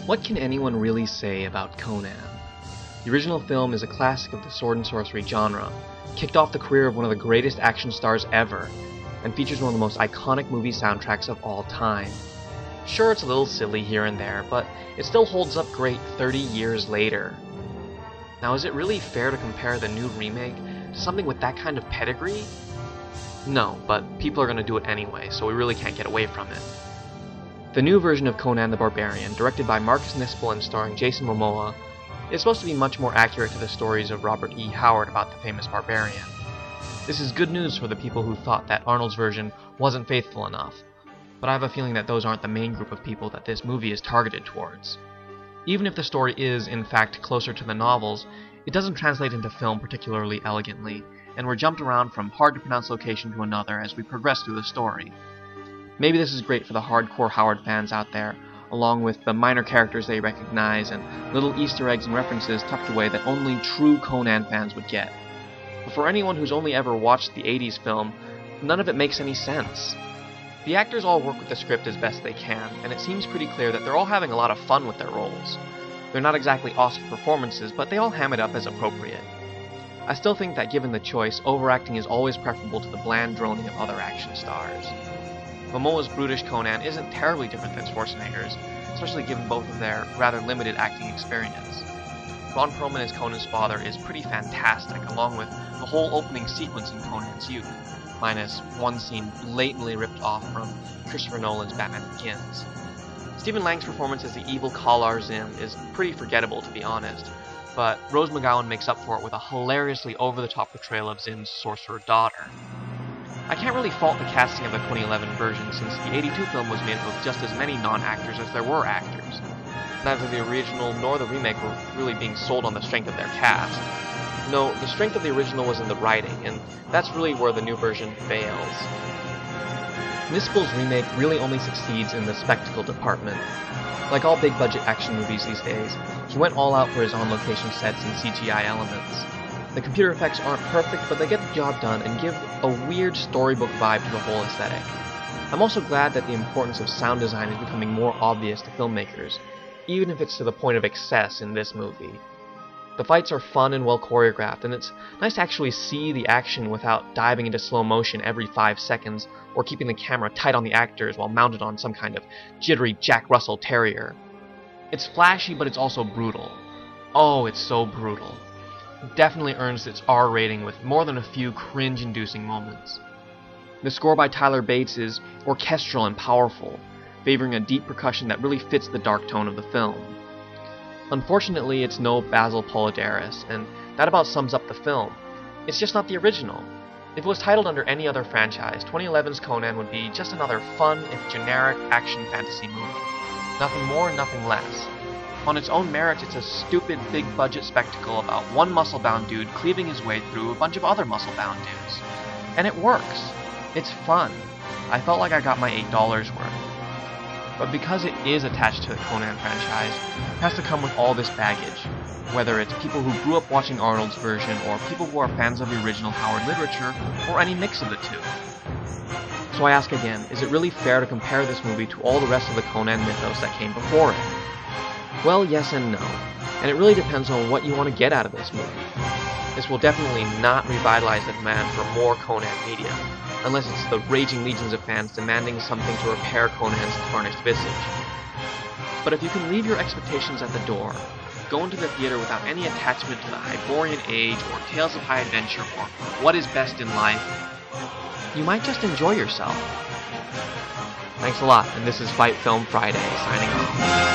What can anyone really say about Conan? The original film is a classic of the sword and sorcery genre, kicked off the career of one of the greatest action stars ever, and features one of the most iconic movie soundtracks of all time. Sure, it's a little silly here and there, but it still holds up great 30 years later. Now, is it really fair to compare the new remake to something with that kind of pedigree? No, but people are going to do it anyway, so we really can't get away from it. The new version of Conan the Barbarian, directed by Marcus Nispel and starring Jason Momoa, is supposed to be much more accurate to the stories of Robert E. Howard about the famous barbarian. This is good news for the people who thought that Arnold's version wasn't faithful enough, but I have a feeling that those aren't the main group of people that this movie is targeted towards. Even if the story is, in fact, closer to the novels, it doesn't translate into film particularly elegantly, and we're jumped around from hard-to-pronounce location to another as we progress through the story. Maybe this is great for the hardcore Howard fans out there, along with the minor characters they recognize and little Easter eggs and references tucked away that only true Conan fans would get. But for anyone who's only ever watched the 80s film, none of it makes any sense. The actors all work with the script as best they can, and it seems pretty clear that they're all having a lot of fun with their roles. They're not exactly awesome performances, but they all ham it up as appropriate. I still think that given the choice, overacting is always preferable to the bland droning of other action stars. Momoa's brutish Conan isn't terribly different than Schwarzenegger's, especially given both of their rather limited acting experience. Ron Perlman as Conan's father is pretty fantastic, along with the whole opening sequence in Conan's youth, minus one scene blatantly ripped off from Christopher Nolan's Batman Begins. Stephen Lang's performance as the evil Kalar Zim is pretty forgettable, to be honest, but Rose McGowan makes up for it with a hilariously over-the-top portrayal of Zim's sorcerer daughter. I can't really fault the casting of the 2011 version, since the 82 film was made up of just as many non-actors as there were actors. Neither the original nor the remake were really being sold on the strength of their cast. No, the strength of the original was in the writing, and that's really where the new version fails. Nispel's remake really only succeeds in the spectacle department. Like all big-budget action movies these days, he went all out for his on-location sets and CGI elements. The computer effects aren't perfect, but they get the job done and give a weird storybook vibe to the whole aesthetic. I'm also glad that the importance of sound design is becoming more obvious to filmmakers, even if it's to the point of excess in this movie. The fights are fun and well choreographed, and it's nice to actually see the action without diving into slow motion every 5 seconds or keeping the camera tight on the actors while mounted on some kind of jittery Jack Russell Terrier. It's flashy, but it's also brutal. Oh, it's so brutal. It definitely earns its R rating with more than a few cringe-inducing moments. The score by Tyler Bates is orchestral and powerful, favoring a deep percussion that really fits the dark tone of the film. Unfortunately, it's no Basil Polidaris, and that about sums up the film. It's just not the original. If it was titled under any other franchise, 2011's Conan would be just another fun, if generic, action fantasy movie. Nothing more, nothing less. On its own merits, it's a stupid, big-budget spectacle about one muscle-bound dude cleaving his way through a bunch of other muscle-bound dudes. And it works. It's fun. I felt like I got my $8 worth. But because it is attached to the Conan franchise, it has to come with all this baggage, whether it's people who grew up watching Arnold's version, or people who are fans of the original Howard literature, or any mix of the two. So I ask again, is it really fair to compare this movie to all the rest of the Conan mythos that came before it? Well, yes and no, and it really depends on what you want to get out of this movie. This will definitely not revitalize the demand for more Conan media, unless it's the raging legions of fans demanding something to repair Conan's tarnished visage. But if you can leave your expectations at the door, go into the theater without any attachment to the Hyborian Age, or Tales of High Adventure, or what is best in life, you might just enjoy yourself. Thanks a lot, and this is Fight Film Friday, signing off.